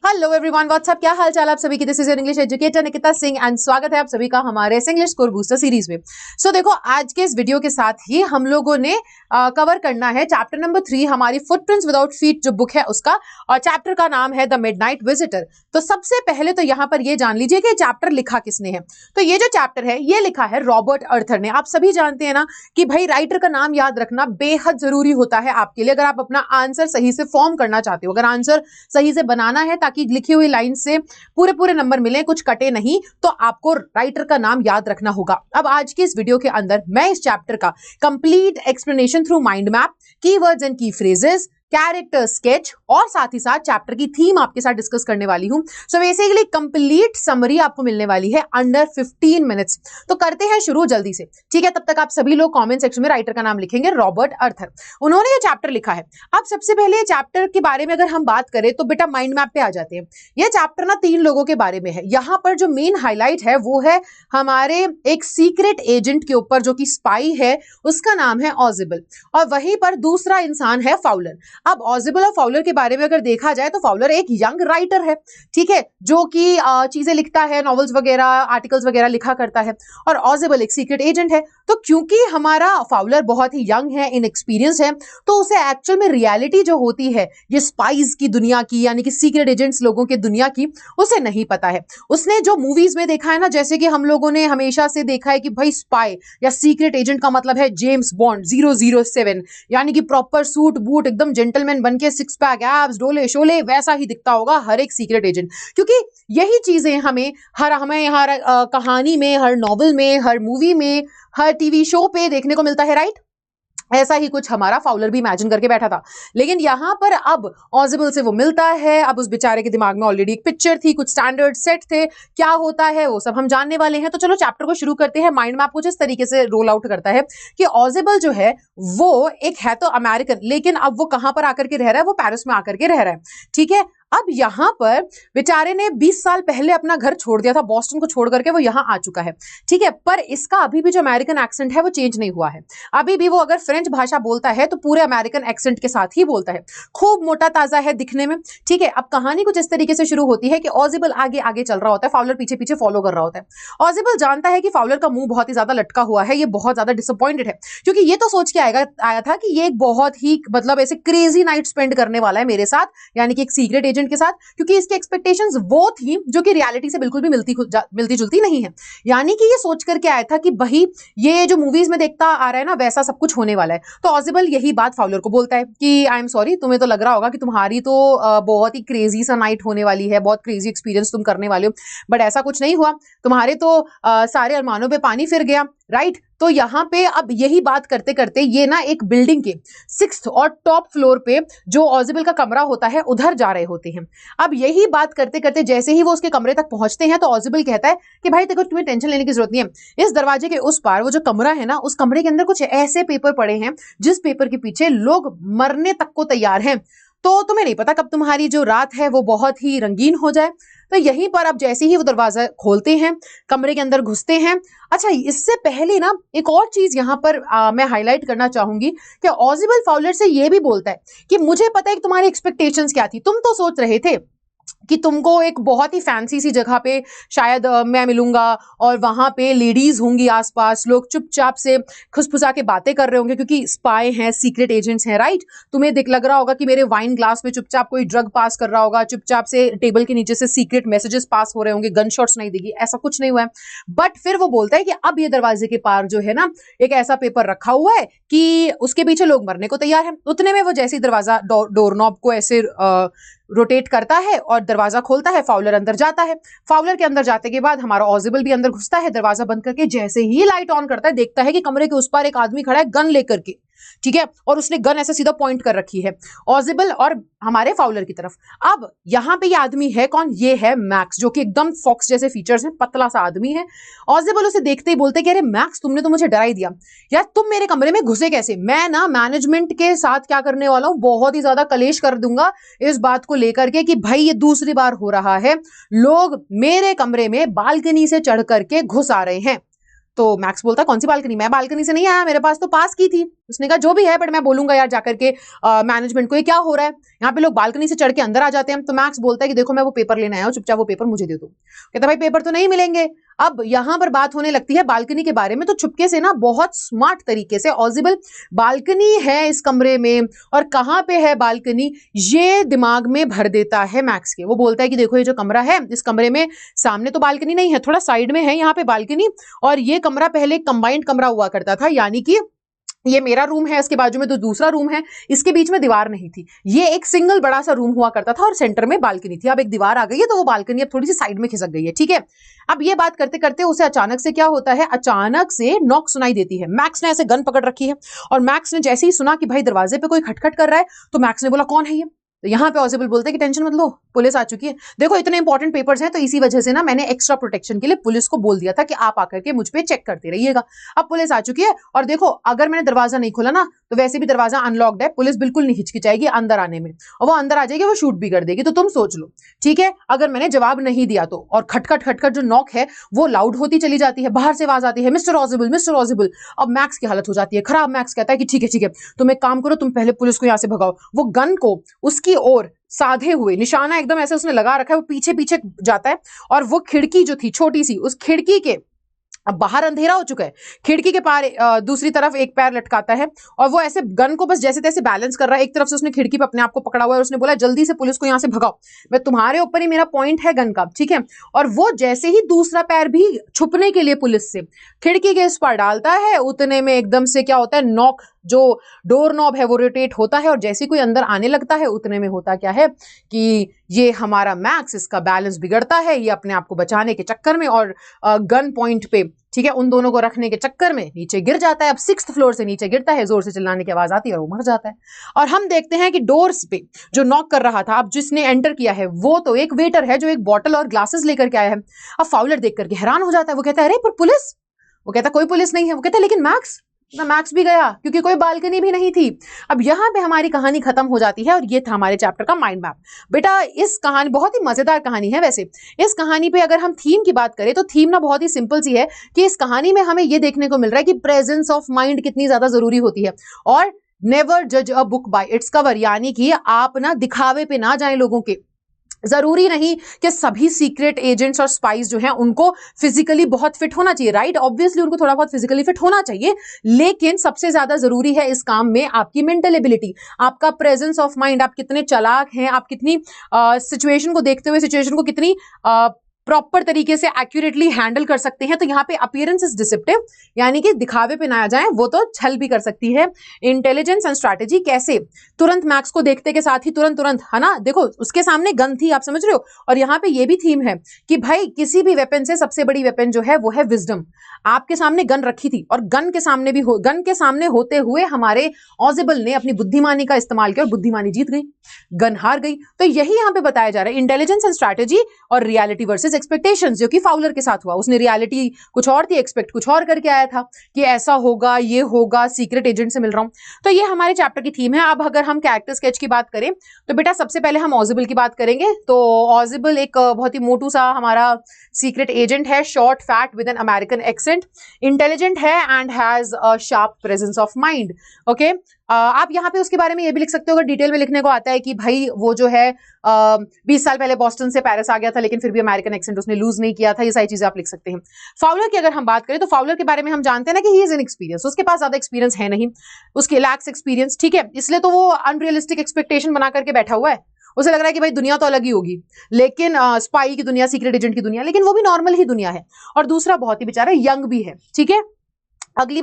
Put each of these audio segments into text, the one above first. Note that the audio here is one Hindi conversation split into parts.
हेलो एवरीवन, व्हाट्सअप, क्या हाल चाल आप सभी की। This is your English educator Nikita Singh and स्वागत है आप सभी का हमारे इंग्लिश स्कोर बूस्टर सीरीज में। देखो, आज के इस वीडियो के साथ ही हम लोगों ने कवर करना है चैप्टर नंबर 3 हमारी फुटप्रिंट्स विदाउट फीट जो बुक है उसका, और चैप्टर का नाम है द मिडनाइट विजिटर। तो सबसे पहले तो यहाँ पर ये जान लीजिए कि चैप्टर लिखा किसने है। तो ये जो चैप्टर है ये लिखा है रॉबर्ट अर्थर ने। आप सभी जानते हैं ना कि भाई राइटर का नाम याद रखना बेहद जरूरी होता है आपके लिए, अगर आप अपना आंसर सही से फॉर्म करना चाहते हो, अगर आंसर सही से बनाना है ताकि लिखी हुई लाइन से पूरे पूरे नंबर मिले, कुछ कटे नहीं, तो आपको राइटर का नाम याद रखना होगा। अब आज की इस वीडियो के अंदर मैं इस चैप्टर का complete explanation through mind map, keywords and की फ्रेजेस, कैरेक्टर स्केच और साथ ही साथ चैप्टर की थीम आपके साथ डिस्कस करने वाली हूं। सो बेसिकली कंप्लीट समरी आपको मिलने वाली है अंडर 15 मिनट्स। तो करते हैं शुरू जल्दी से, ठीक है। तब तक आप सभी लोग कमेंट सेक्शन में राइटर का नाम लिखेंगे, रॉबर्ट अर्थर। उन्होंने ये चैप्टर लिखा है। अब सबसे पहले चैप्टर के बारे में अगर हम बात करें तो बेटा माइंड मैप पे आ जाते हैं। ये चैप्टर ना 3 लोगों के बारे में है। यहाँ पर जो मेन हाईलाइट है वो है हमारे एक सीक्रेट एजेंट के ऊपर जो कि स्पाई है, उसका नाम है ऑजिबल, और वहीं पर दूसरा इंसान है फाउलर। अब ऑजिबल और फाउलर के बारे में अगर देखा जाए तो फाउलर एक यंग राइटर है, ठीक है, जो कि चीजें लिखता है, नॉवेल्स वगैरह, आर्टिकल्स वगैरह लिखा करता है, और ऑजिबल एक सीक्रेट एजेंट है। तो क्योंकि हमारा फाउलर बहुत ही यंग है, इनएक्सपीरियंस है, तो उसे एक्चुअल में रियलिटी जो होती है ये स्पाइज की दुनिया की, यानी कि सीक्रेट एजेंट्स लोगों की दुनिया की, उसे नहीं पता है। उसने जो मूवीज में देखा है ना, जैसे कि हम लोगों ने हमेशा से देखा है कि भाई स्पाई या सीक्रेट एजेंट का मतलब है जेम्स बॉन्ड 007, यानी कि प्रॉपर सूट बूट एकदम जेंटलमैन बन के, सिक्स पैक एब्स, डोले शोले, वैसा ही दिखता होगा हर एक सीक्रेट एजेंट। क्योंकि यही चीजें हमें हर कहानी में, हर नॉवल में, हर मूवी में, हर टीवी शो पे देखने को मिलता है, राइट। ऐसा ही कुछ हमारा फाउलर भी इमेजिन करके बैठा था। लेकिन यहां पर अब ऑजिबल से वो मिलता है। अब उस बेचारे के दिमाग में ऑलरेडी एक पिक्चर थी, कुछ स्टैंडर्ड सेट थे, क्या होता है वो सब हम जानने वाले हैं। तो चलो चैप्टर को शुरू करते हैं। माइंड मैप कुछ इस तरीके से रोल आउट करता है कि ऑजिबल जो है वो एक है तो अमेरिकन, लेकिन अब वो कहां पर आकर के रह रहा है, वो पेरिस में आकर के रह रहा है, ठीक है। अब यहां पर बेचारे ने 20 साल पहले अपना घर छोड़ दिया था, बॉस्टन को छोड़ करके वो यहां आ चुका है, ठीक है। पर इसका अभी भी जो अमेरिकन एक्सेंट है वो चेंज नहीं हुआ है। अभी भी वो अगर फ्रेंच भाषा बोलता है तो पूरे अमेरिकन एक्सेंट के साथ ही बोलता है। खूब मोटा ताजा है दिखने में, ठीक है। अब कहानी कुछ इस तरीके से शुरू होती है कि ऑजिबल आगे आगे चल रहा होता है, फाउलर पीछे पीछे फॉलो कर रहा होता है। ऑजिबल जानता है कि फाउलर का मुंह बहुत ही ज्यादा लटका हुआ है, ये बहुत ज्यादा डिसअपॉइंटेड है, क्योंकि ये तो सोच के आया था कि ये एक बहुत ही मतलब ऐसे क्रेजी नाइट स्पेंड करने वाला है मेरे साथ, यानी कि एक सीक्रेट एजेंट के साथ, क्योंकि इसकी एक्सपेक्टेशंस वो थी जो कि रियलिटी से बिल्कुल भी मिलती जुलती नहीं है। यानी कि ये सोच करके आया था कि भाई ये जो मूवीज में देखता आ रहा है ना वैसा सब कुछ होने वाला है। तो ऑजिबल यही बात फाउलर को बोलता है कि आई एम सॉरी, तुम्हें तो लग रहा होगा कि तुम्हारी तो बहुत ही क्रेजी सा नाइट होने वाली है, बहुत क्रेजी एक्सपीरियंस तुम करने वाले हो, बट ऐसा कुछ नहीं हुआ। तुम्हारे तो सारे अरमानों पे पानी फिर गया, राइट। तो यहाँ पे अब यही बात करते करते ये ना एक बिल्डिंग के 6th और टॉप फ्लोर पे जो ऑजिबल का कमरा होता है उधर जा रहे होते हैं। अब यही बात करते करते जैसे ही वो उसके कमरे तक पहुंचते हैं तो ऑजिबल कहता है कि भाई देखो, तुम्हें टेंशन लेने की जरूरत नहीं है। इस दरवाजे के उस पार वो जो कमरा है ना, उस कमरे के अंदर कुछ ऐसे पेपर पड़े हैं जिस पेपर के पीछे लोग मरने तक को तैयार हैं। तो तुम्हें नहीं पता कब तुम्हारी जो रात है वो बहुत ही रंगीन हो जाए। तो यहीं पर अब जैसे ही वो दरवाजा खोलते हैं, कमरे के अंदर घुसते हैं। अच्छा, इससे पहले ना एक और चीज यहां पर मैं हाईलाइट करना चाहूंगी कि ऑजिबल फाउलर से ये भी बोलता है कि मुझे पता है कि तुम्हारी एक्सपेक्टेशंस क्या थी। तुम तो सोच रहे थे कि तुमको एक बहुत ही फैंसी सी जगह पे शायद मैं मिलूंगा और वहां पे लेडीज होंगी आसपास, लोग चुपचाप से खुसफुसा के बातें कर रहे होंगे क्योंकि स्पाई हैं, सीक्रेट एजेंट्स हैं, राइट। तुम्हें लग रहा होगा कि मेरे वाइन ग्लास में चुपचाप कोई ड्रग पास कर रहा होगा, चुपचाप से टेबल के नीचे से सीक्रेट मैसेजेस पास हो रहे होंगे, गन शॉट्स नहीं देगी, ऐसा कुछ नहीं हुआ है। बट फिर वो बोलता है कि अब ये दरवाजे के पार जो है ना एक ऐसा पेपर रखा हुआ है कि उसके पीछे लोग मरने को तैयार हैं। उतने में वो जैसे ही दरवाजा डोर नॉब को ऐसे रोटेट करता है और दरवाजा खोलता है, फाउलर अंदर जाता है। फाउलर के अंदर जाते के बाद हमारा ऑजिबल भी अंदर घुसता है, दरवाजा बंद करके जैसे ही लाइट ऑन करता है देखता है कि कमरे के उस पार एक आदमी खड़ा है गन लेकर के, ठीक है, और उसने गन ऐसे सीधा पॉइंट कर रखी है ऑजिबल और हमारे फाउलर की तरफ। अब यहां पे ये आदमी है कौन? ये है मैक्स, जो कि एकदम फॉक्स जैसे फीचर्स हैं, पतला सा आदमी है। ऑजिबल उसे देखते ही बोलते कि अरे मैक्स, तुमने तो मुझे डरा ही दिया यार, तुम मेरे कमरे में घुसे कैसे? मैं ना मैनेजमेंट के साथ क्या करने वाला हूं, बहुत ही ज्यादा कलेश कर दूंगा इस बात को लेकर के कि भाई ये दूसरी बार हो रहा है, लोग मेरे कमरे में बालकनी से चढ़ करके घुस आ रहे हैं। तो मैक्स बोलता है कौन सी बालकनी, मैं बालकनी से नहीं आया, मेरे पास तो पास की थी। उसने कहा जो भी है, बट मैं बोलूंगा यार जाकर के मैनेजमेंट को ये क्या हो रहा है, यहाँ पे लोग बालकनी से चढ़ के अंदर आ जाते हैं। तो मैक्स बोलता है कि देखो मैं वो पेपर लेने आया हूँ, चुपचाप वो पेपर मुझे दे दो। कहता भाई पेपर तो नहीं मिलेंगे। अब यहाँ पर बात होने लगती है बालकनी के बारे में। तो चुपके से ना बहुत स्मार्ट तरीके से ऑजिबल बालकनी है इस कमरे में और कहाँ पे है बालकनी ये दिमाग में भर देता है मैक्स के। वो बोलता है कि देखो ये जो कमरा है, इस कमरे में सामने तो बालकनी नहीं है, थोड़ा साइड में है यहाँ पे बालकनी, और ये कमरा पहले कंबाइंड कमरा हुआ करता था, यानी कि ये मेरा रूम है, इसके बाजू में तो दूसरा रूम है, इसके बीच में दीवार नहीं थी, ये एक सिंगल बड़ा सा रूम हुआ करता था और सेंटर में बालकनी थी। अब एक दीवार आ गई है तो वो बालकनी अब थोड़ी सी साइड में खिसक गई है, ठीक है। अब ये बात करते करते उसे अचानक से क्या होता है, अचानक से नॉक सुनाई देती है। मैक्स ने ऐसे गन पकड़ रखी है और मैक्स ने जैसे ही सुना कि भाई दरवाजे पे कोई खटखट कर रहा है तो मैक्स ने बोला कौन है ये। तो यहाँ पे ऑजिबल बोलते हैं कि टेंशन मत लो, पुलिस आ चुकी है। देखो इतने इंपॉर्टेंट पेपर्स हैं तो इसी वजह से ना मैंने एक्स्ट्रा प्रोटेक्शन के लिए पुलिस को बोल दिया था कि आप आकर के मुझ पे चेक करते रहिएगा। अब पुलिस आ चुकी है और देखो अगर मैंने दरवाजा नहीं खोला ना तो वैसे भी दरवाजा अनलॉक्ड है, पुलिस बिल्कुल नहीं हिचकिचाएगी अंदर आने में, और वो अंदर आ जाएगी, वो शूट भी कर देगी। तो तुम सोच लो, ठीक है, अगर मैंने जवाब नहीं दिया तो, और खटखट खटखट जो नॉक है वो लाउड होती चली जाती है, बाहर से आवाज आती है मिस्टर ऑजिबल, मिस्टर ऑजिबल। अब मैक्स की हालत हो जाती है खराब। मैक्स कहता है कि ठीक है तुम एक काम करो, तुम पहले पुलिस को यहाँ से भगाओ। वो गन को उसकी ओर साधे हुए, निशाना एकदम ऐसे उसने लगा रखा है, वो पीछे पीछे जाता है और वो खिड़की जो थी छोटी सी, उस खिड़की के, अब बाहर अंधेरा हो चुका है, खिड़की के पार दूसरी तरफ एक पैर लटकाता है और वो ऐसे गन को बस जैसे तैसे बैलेंस कर रहा है। एक तरफ से उसने खिड़की पे अपने आप को पकड़ा हुआ है और उसने बोला जल्दी से पुलिस को यहाँ से भगाओ, मैं तुम्हारे ऊपर ही मेरा पॉइंट है गन का, ठीक है। और वो जैसे ही दूसरा पैर भी छुपने के लिए पुलिस से खिड़की के इस पार डालता है, उतने में एकदम से क्या होता है, नॉक जो डोर नॉब है वो रोटेट होता है और जैसे कोई अंदर आने लगता है उतने में होता क्या है कि ये हमारा मैक्स, इसका बैलेंस बिगड़ता है, ये अपने आप को बचाने के चक्कर में और गन पॉइंट पे, ठीक है, उन दोनों को रखने के चक्कर में नीचे गिर जाता है। अब 6th फ्लोर से नीचे गिरता है, जोर से चिल्लाने की आवाज आती है और वो मर जाता है। और हम देखते हैं कि डोर्स पे जो नॉक कर रहा था, अब जिसने एंटर किया है वो तो एक वेटर है जो एक बॉटल और ग्लासेस लेकर के आया है। अब फाउलर देख करके हैरान हो जाता है, वो कहता है अरे पर पुलिस, वो कहता कोई पुलिस नहीं है, वो कहता लेकिन मैक्स ना, मैक्स भी गया क्योंकि कोई बालकनी भी नहीं थी। अब यहाँ पे हमारी कहानी खत्म हो जाती है और ये था हमारे चैप्टर का माइंड मैप। बेटा इस कहानी बहुत ही मजेदार कहानी है। वैसे इस कहानी पे अगर हम थीम की बात करें तो थीम ना बहुत ही सिंपल सी है कि इस कहानी में हमें ये देखने को मिल रहा है कि प्रेजेंस ऑफ माइंड कितनी ज्यादा जरूरी होती है और नेवर जज a book by its cover, यानी कि आप ना दिखावे पे ना जाएं लोगों के। जरूरी नहीं कि सभी सीक्रेट एजेंट्स और स्पाइस जो हैं उनको फिजिकली बहुत फिट होना चाहिए, राइट, ऑब्वियसली उनको थोड़ा बहुत फिजिकली फिट होना चाहिए, लेकिन सबसे ज्यादा जरूरी है इस काम में आपकी मेंटल एबिलिटी, आपका प्रेजेंस ऑफ माइंड, आप कितने चालाक हैं, आप कितनी सिचुएशन को देखते हुए सिचुएशन को कितनी प्रॉपर तरीके से एक्यूरेटली हैंडल कर सकते हैं। तो यहाँ पे अपीयरेंस इज डिसेप्टिव, यानी कि दिखावे पे ना आ जाए, वो तो छल भी कर सकती है। इंटेलिजेंस एंड स्ट्रैटेजी कैसे, तुरंत मैक्स को देखते के साथ ही तुरंत है ना, देखो उसके सामने गन थी, आप समझ रहे हो, और यहाँ पे ये भी थीम है कि भाई किसी भी वेपन से सबसे बड़ी वेपन जो है वो है विजडम। आपके सामने गन रखी थी और गन के सामने होते हुए हमारे ऑजिबल ने अपनी बुद्धिमानी का इस्तेमाल किया और बुद्धिमानी जीत गई, गन हार गई। तो यही यहाँ पे बताया जा रहा है, इंटेलिजेंस एंड स्ट्रैटेजी और रियलिटी वर्सेस एक्सपेक्टेशंस, जो कि फाउलर के साथ हुआ। उसने रियलिटी कुछ और थी, एक्सपेक्ट कुछ और करके आया था कि ऐसा होगा, ये होगा, सीक्रेट एजेंट से मिल रहा हूं। तो ये हमारे चैप्टर की थीम है। अब अगर हम कैरेक्टर स्केच की बात करें तो बेटा सबसे पहले हम ऑजिबल की बात करेंगे। तो ऑजिबल एक बहुत ही मोटू सा हमारा सीक्रेट एजेंट है, short fat with an American accent, intelligent है and has a sharp presence of mind. Okay, आप यहाँ पे उसके बारे में ये भी लिख सकते हो, अगर डिटेल में लिखने को आता है कि भाई वो जो है 20 साल पहले बॉस्टन से पेरिस आ गया था लेकिन फिर भी अमेरिकन एक्सेंट उसने लूज नहीं किया था, ये सारी चीजें आप लिख सकते हैं। फाउलर की अगर हम बात करें तो फाउलर के बारे में हम जानते हैं ना कि ही इज इनएक्सपीरियंस, उसके पास ज्यादा एक्सपीरियंस है नहीं, उसके लैक्स एक्सपीरियंस, ठीक है, इसलिए तो वो अनरियलिस्टिक एक्सपेक्टेशन बना करके बैठा हुआ है। उसे लग रहा है कि भाई दुनिया तो अलग ही होगी, लेकिन स्पाई की दुनिया, सीक्रेट एजेंट की दुनिया, लेकिन वो भी नॉर्मल ही दुनिया है। और दूसरा बहुत ही बेचारा यंग भी है, ठीक है। अगली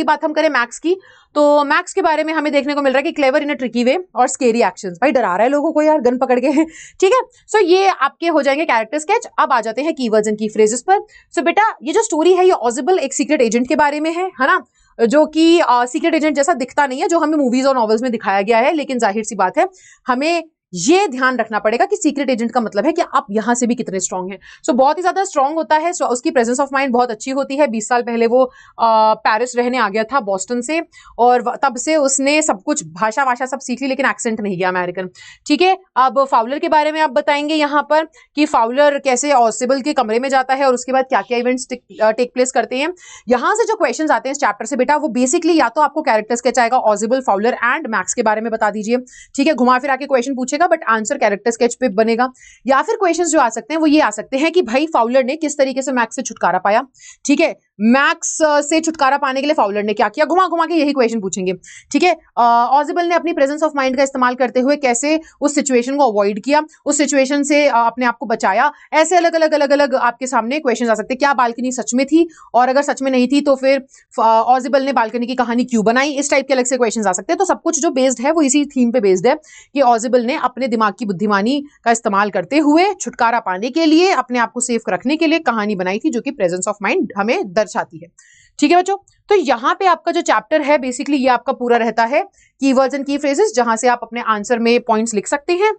बात हम करें मैक्स की, तो मैक्स के बारे में हमें देखने को मिल रहा है कि क्लेवर इन अ ट्रिकी वे और स्केरी एक्शंस, भाई डरा रहा है लोगों को यार गन पकड़ के, ठीक है। सो ये आपके हो जाएंगे कैरेक्टर स्केच। अब आ जाते हैं कीवर्ड्स एंड की फ्रेजेस पर। सो बेटा ये जो स्टोरी है ये ऑजिबल एक सीक्रेट एजेंट के बारे में है ना, जो कि सीक्रेट एजेंट जैसा दिखता नहीं है जो हमें मूवीज और नॉवेल्स में दिखाया गया है, लेकिन जाहिर सी बात है हमें ये ध्यान रखना पड़ेगा कि सीक्रेट एजेंट का मतलब है कि आप यहां से भी कितने स्ट्रांग हैं। सो बहुत ही ज्यादा स्ट्रांग होता है, उसकी प्रेजेंस ऑफ माइंड बहुत अच्छी होती है। 20 साल पहले वो पेरिस रहने आ गया था बॉस्टन से, और तब से उसने सब कुछ भाषा वाषा सब सीख ली, लेकिन एक्सेंट नहीं गया अमेरिकन। ठीक है, अब फाउलर के बारे में आप बताएंगे यहाँ पर कि फाउलर कैसे ऑसिबल के कमरे में जाता है और उसके बाद क्या क्या इवेंट्स टेक प्लेस करते हैं। यहां से जो क्वेश्चंस आते हैं इस चैप्टर से बेटा, वो बेसिकली या तो आपको कैरेक्टर स्केच आएगा, ऑसिबल, फाउलर एंड मैक्स के बारे में बता दीजिए। ठीक है, घुमा फिरा के क्वेश्चन पूछेगा बट आंसर कैरेक्टर स्केच पे बनेगा। या फिर क्वेश्चंस जो आ सकते हैं वो ये आ सकते हैं कि भाई फाउलर ने किस तरीके से मैक्स से छुटकारा पाया। ठीक है, मैक्स से छुटकारा पाने के लिए फाउलर ने क्या किया, घुमा घुमा के यही क्वेश्चन पूछेंगे। ठीक है, ऑजिबल ने अपनी प्रेजेंस ऑफ माइंड का इस्तेमाल करते हुए कैसे उस सिचुएशन को अवॉइड किया, उस सिचुएशन से अपने आप को बचाया। ऐसे अलग अलग अलग अलग आपके सामने क्वेश्चन आ सकते हैं। क्या बालकनी सच में थी, और अगर सच में नहीं थी तो फिर ऑजिबल ने बालकनी की कहानी क्यों बनाई। इस टाइप के अलग से क्वेश्चन आ सकते हैं। तो सब कुछ जो बेस्ड है वो इसी थीम पे बेस्ड है कि ऑजिबल ने अपने दिमाग की बुद्धिमानी का इस्तेमाल करते हुए छुटकारा पाने के लिए, अपने आप को सेफ रखने के लिए कहानी बनाई थी, जो कि प्रेजेंस ऑफ माइंड हमें दर्शाती है। ठीक है बच्चों, तो यहाँ पे आपका जो चैप्टर है बेसिकली ये आपका पूरा रहता है कीवर्ड्स एंड की फ्रेजेस, जहां से आप अपने आंसर में पॉइंट्स लिख सकते हैं,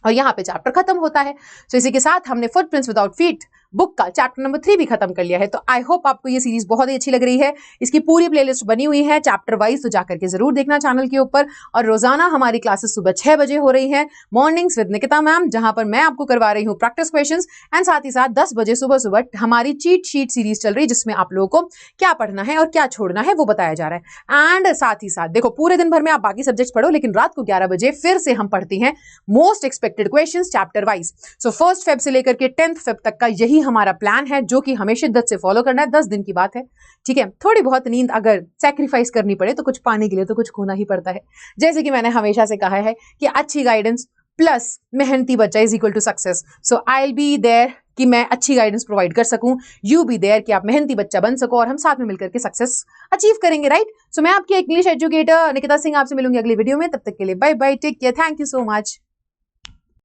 और यहाँ पे चैप्टर खत्म होता है। तो इसी के साथ हमने फुटप्रिंट्स विदाउट फीट बुक का चैप्टर नंबर 3 भी खत्म कर लिया है। तो आई होप आपको ये सीरीज बहुत ही अच्छी लग रही है। इसकी पूरी प्लेलिस्ट बनी हुई है चैप्टर वाइज, तो जाकर के जरूर देखना चैनल के ऊपर। और रोजाना हमारी क्लासेस सुबह 6 बजे हो रही है, मॉर्निंग्स विद निकिता मैम, जहां पर मैं आपको करवा रही हूँ प्रैक्टिस क्वेश्चंस, एंड साथ ही साथ 10 बजे सुबह सुबह हमारी चीट शीट सीरीज चल रही है, जिसमें आप लोगों को क्या पढ़ना है और क्या छोड़ना है वो बताया जा रहा है। एंड साथ ही साथ देखो, पूरे दिन भर में आप बाकी सब्जेक्ट्स पढ़ो, लेकिन रात को 11 बजे फिर से हम पढ़ते हैं most expected questions chapter wise. So 1 Feb से लेकर के 10 फेब तक का यही हमारा प्लान है, जो कि हमें शिद्दत से फॉलो करना है। 10 दिन की बात है। ठीक है, थोड़ी बहुत नींद अगर सैक्रिफाइस करनी पड़े तो कुछ पाने के लिए तो कुछ खोना ही पड़ता है। जैसे कि मैंने हमेशा से कहा है कि अच्छी गाइडेंस प्लस मेहनती बच्चा is equal to success. So I will be there कि मैं अच्छी गाइडेंस प्रोवाइड कर सकूं, यू बी देयर कि आप मेहनती बच्चा बन सको, और हम साथ में मिलकर के सक्सेस अचीव करेंगे। राइट, सो मैं आपकी इंग्लिश एजुकेटर निकिता सिंह आपसे मिलूंगी अगली वीडियो में। तब तक के लिए bye bye, take care, thank you so much.